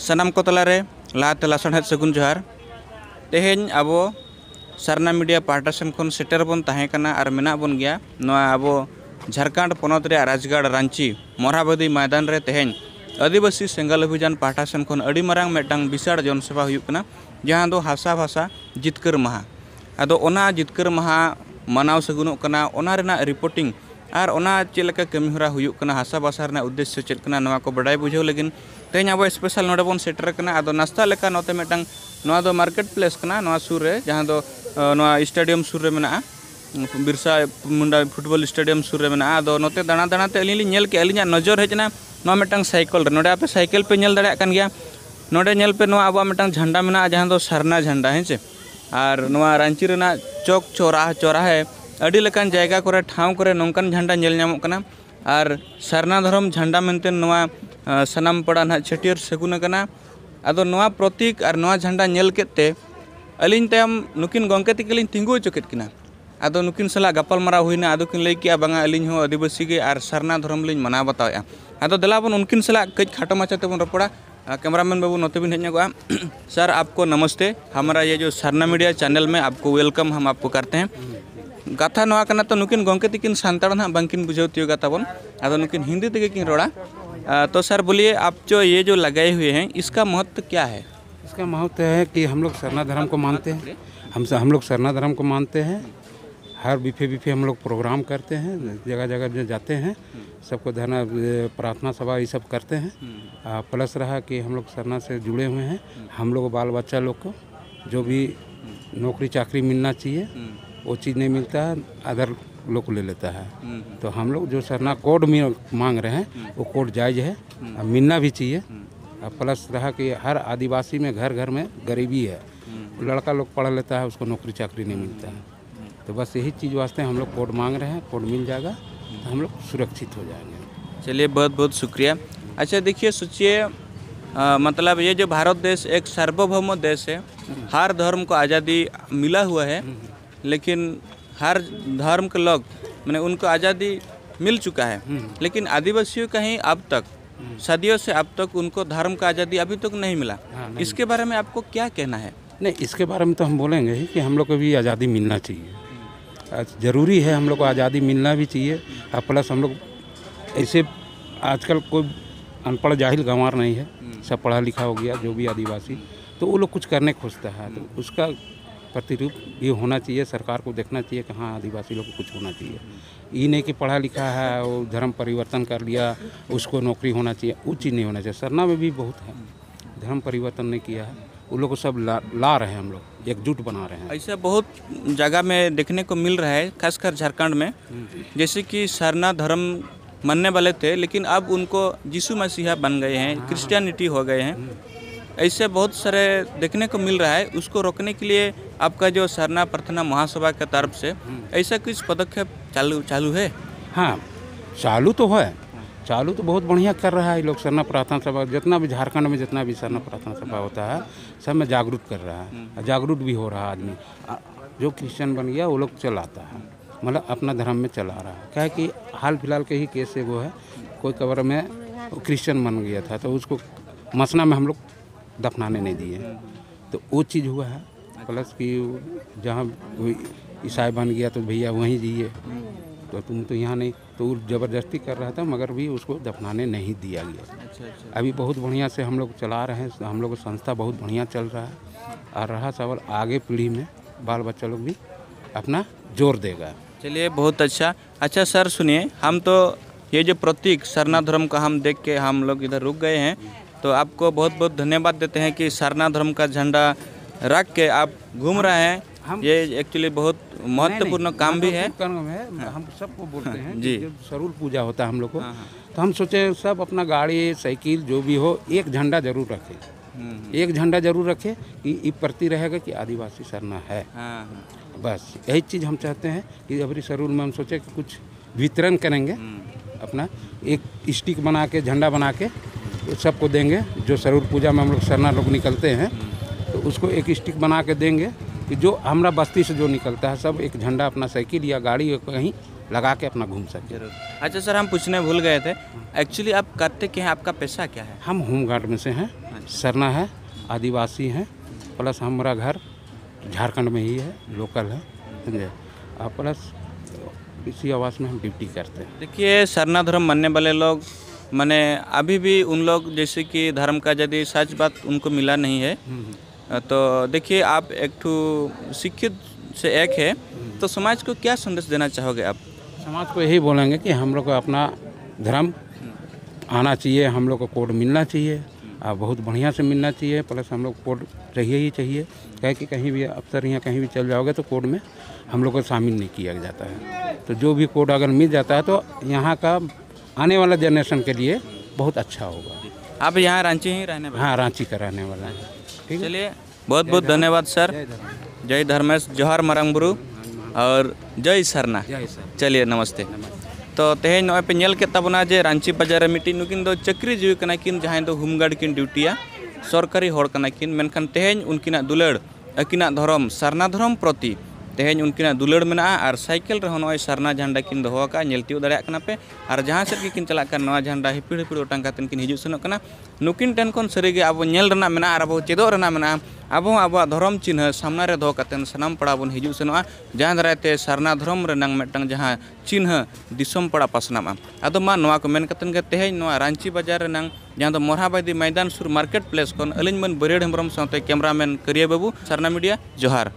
सनाम को तलारे लाते लासनहेद सगुन जोहार तेहेñ आबो सरना मीडिया पाहटा सेन खन सेटर बन ताहें कना आर मेना बन गया नोआ आबो झारखंड पनत रे राजगढ़ रांची मोरहाबादी मैदान रे तेहेñ आदिवासी सेंगल अभियान पाहटा सेन खन अड़ी मारांग मेटांग बिसाड़ जनसभा हुयुक कना जहां दो हासा भाषा जितकर महा आदो ओना जितकर महा मनाव सगुनोग कना ओना रेना रिपोर्टिंग और ओना चेक लेका कमीहरा हुयुक कना हासा भाषा रेना उद्देश्य चेक कना नोआ को बड़ाई बुझाव लगिन तेहेñ आबो स्पेशल नोडे बन सेटर कना आदो नास्ता लेका नोते मेटांग नोआ दो मार्केट प्लेस कना नोआ सुर रे जहां दो नोआ स्टेडियम सुर रे मेना बिरसा मुंडा फुटबॉल स्टेडियम सुर रे मेना आदो नोते दाना दाना ते अलिली नेल के अलिया नजर हेजना नोआ मेटांग साइकिल रे नोडे आपे साइकिल पे नेल दाड़ा कान गया नोडे नेल पे नोआ आबो मेटांग झंडा मेना जहां दो सरना झंडा हेचे और नोआ रांची रेना चौक चौराहे अड़ी लेकान जायगा करे ठाव करे नोंकान झंडा नेल ᱧᱟᱢᱚᱜ कना और सरना धर्म झंडा मेनते नोआ सनाम पड़ा ना छटियर सगुन कना आदो नोआ प्रतीक और नोआ झंडा नेल केते अलिन तायम नुकिन गंके तिकलिन तिंगु चकेत किना आदो नुकिन सला गपाल मारा हुइना आदो किन लई किया बांगा अलिन हो आदिवासी के और सरना धर्म लिन मना बताया आदो दलाबन उनकिन सला कज खाटो माचा तेबन रपड़ा कैमरामैन बाबू नोते बिन हेजगा सर आपको नमस्ते हमारा ये जो सरना मीडिया चैनल में आपको वेलकम हम आपको करते हैं गाथा नोआ कना तो नुकिन गंके तिकिन सांताड़ ना बांकिन बुझावती गाताबन आदो नुकिन हिंदी तेगे किन रोड़ा तो सर बोलिए आप जो ये जो लगाए हुए हैं इसका महत्व क्या है? इसका महत्व है कि हम लोग सरना धर्म को मानते हैं हम लोग सरना धर्म को मानते हैं हर बिफे हम लोग प्रोग्राम करते हैं जगह जगह जो जाते हैं सबको धरना प्रार्थना सभा ये सब करते हैं प्लस रहा कि हम लोग सरना से जुड़े हुए हैं हम लोग बाल बच्चा लोग को जो भी नौकरी चाकरी मिलना चाहिए वो चीज़ नहीं मिलता है अदर लोग ले लेता है तो हम लोग जो सरना कोड में मांग रहे हैं वो कोड जायज़ है मिलना भी चाहिए प्लस रहा कि हर आदिवासी में घर घर में गरीबी है लड़का लोग पढ़ लेता है उसको नौकरी चाकरी नहीं मिलता है तो बस यही चीज़ वास्ते हम लोग कोड मांग रहे हैं कोड मिल जाएगा तो हम लोग सुरक्षित हो जाएंगे। चलिए बहुत बहुत शुक्रिया। अच्छा देखिए सोचिए मतलब ये जो भारत देश एक सार्वभौम देश है हर धर्म को आज़ादी मिला हुआ है लेकिन हर धर्म के लोग मैंने उनको आज़ादी मिल चुका है लेकिन आदिवासियों का ही अब तक सदियों से अब तक उनको धर्म का आज़ादी अभी तक नहीं मिला। नहीं। इसके बारे में आपको क्या कहना है? नहीं इसके बारे में तो हम बोलेंगे ही कि हम लोग को भी आज़ादी मिलना चाहिए ज़रूरी है हम लोग को आज़ादी मिलना भी चाहिए और प्लस हम लोग ऐसे आजकल कोई अनपढ़ जाहिल गंवार नहीं है सब पढ़ा लिखा हो गया जो भी आदिवासी तो वो लोग कुछ करने खोजता है तो उसका प्रतिरूप ये होना चाहिए सरकार को देखना चाहिए कि हाँ आदिवासी लोग को कुछ होना चाहिए ये नहीं कि पढ़ा लिखा है वो धर्म परिवर्तन कर लिया उसको नौकरी होना चाहिए वो चीज़ नहीं होना चाहिए। सरना में भी बहुत है धर्म परिवर्तन नहीं किया है वो लोग को सब ला रहे हैं हम लोग एकजुट बना रहे हैं। ऐसा बहुत जगह में देखने को मिल रहा है खासकर झारखंड में जैसे कि सरना धर्म मानने वाले थे लेकिन अब उनको यीशु मसीहा बन गए हैं क्रिश्चियनिटी हो गए हैं ऐसे बहुत सारे देखने को मिल रहा है उसको रोकने के लिए आपका जो सरना प्रार्थना महासभा के तरफ से ऐसा कुछ पदक्षेप चालू है? हाँ चालू तो है चालू तो बहुत बढ़िया कर रहा है लोग सरना प्रार्थना सभा जितना भी झारखंड में जितना भी सरना प्रार्थना सभा होता है सब में जागरूक कर रहा है जागरूक भी हो रहा है आदमी जो क्रिश्चियन बन गया वो लोग चलाता है मतलब अपना धर्म में चला रहा है क्या है कि हाल फिलहाल के ही केस है वो है कोई कब्र में क्रिश्चियन बन गया था तो उसको मसना में हम लोग दफनाने नहीं दिए तो वो चीज़ हुआ है प्लस कि जहाँ ईसाई बन गया तो भैया वहीं जिए तो तुम तो यहाँ नहीं तो ज़बरदस्ती कर रहा था मगर भी उसको दफनाने नहीं दिया गया। अच्छा। अभी बहुत बढ़िया से हम लोग चला रहे हैं हम लोग संस्था बहुत बढ़िया चल रहा है और रहा सवाल आगे पीढ़ी में बाल बच्चा लोग भी अपना जोर देगा। चलिए बहुत अच्छा। अच्छा सर सुनिए हम तो ये जो प्रतीक सरना धर्म का हम देख के हम लोग इधर रुक गए हैं तो आपको बहुत बहुत धन्यवाद देते हैं कि सरना धर्म का झंडा रख के आप घूम रहे हैं ये एक्चुअली बहुत महत्वपूर्ण काम भी है। हम सबको बोलते हैं जी जब सरूल पूजा होता है हम लोग को तो हम सोचे सब अपना गाड़ी साइकिल जो भी हो एक झंडा जरूर रखे एक झंडा जरूर रखे कि ये प्रति रहेगा कि आदिवासी सरना है। बस यही चीज़ हम चाहते हैं कि अबरी सरूल में हम सोचे कि कुछ वितरण करेंगे अपना एक स्टिक बना के झंडा बना के तो सबको देंगे जो सरूल पूजा में हम लोग सरना लोग निकलते हैं तो उसको एक स्टिक बना के देंगे कि जो हमारा बस्ती से जो निकलता है सब एक झंडा अपना साइकिल या गाड़ी कहीं लगा के अपना घूम सके। अच्छा सर हम पूछने भूल गए थे एक्चुअली आप करते क्या हैं आपका पेशा क्या है? हम होमगार्ड में से हैं सरना है, आदिवासी हैं, प्लस हमारा घर झारखंड में ही है, लोकल है, समझे। प्लस इसी आवास में हम ड्यूटी करते हैं। देखिए सरना धर्म मानने वाले लोग माने अभी भी उन लोग जैसे कि धर्म का यदि सच बात उनको मिला नहीं है, तो देखिए आप एक ठो शिक्षित से एक है, तो समाज को क्या संदेश देना चाहोगे आप? समाज को यही बोलेंगे कि हम लोग को अपना धर्म आना चाहिए, हम लोग को कोड मिलना चाहिए, बहुत बढ़िया से मिलना चाहिए, प्लस हम लोग कोड चाहिए ही चाहिए, क्या कि कहीं भी अफसर यहाँ कहीं भी चल जाओगे तो कोड में हम लोग को शामिल नहीं किया जाता है। तो जो भी कोड अगर मिल जाता है तो यहाँ का आने वाला जनरेशन के लिए बहुत अच्छा होगा। आप यहाँ रांची ही रहने वाले? हाँ, रांची का रहने वाला है। ठीक है, चलिए बहुत बहुत धन्यवाद सर। जय धर्मेश, जोहार मारंगबुरु और जय सरना। चलिए नमस्ते। तो तेज नॉय पे नेल के तबना जे रांची बाजार मिट्टी नुकिन दो चक्री जीवी कना किन जहां दो होमगार्ड किन ड्यूटिया सरकारी होड़ कना किन, मेनखान तेज उनकिना दुलड़ अकिना धर्म सरना धर्म प्रति तेज उनकिना दुलड़ मेना और साइकिल रहो नॉय सरना झंडा किन दोहो का नेलतियो दड़िया कना पे और जहां से किन चला कर नवा झंडा हिपिड़ हिपिड़ ओटांग कातन किन हिजु सेनोग कना नुकिन टेन कोन सरीगे अब नेल रना मेना और अब चेदो रना मेना अब अब धर्म चिन्ह सामना रे दो कातन सनाम पड़ा बन हिजु सेनोआ जहां दराते सरना धर्म रेनांग मेटंग जहां चिन्ह दिसम पड़ा पासनामा अदो मा नवा को मेन कातन के तेज नवा रांची बाजार रेनांग जहां दो मोरहाबादी मैदान सुर मार्केट प्लेस कोन अलिन मन बरेड हेम्ब्रम साथे कैमरामैन करिया बाबू सरना मीडिया जोहार।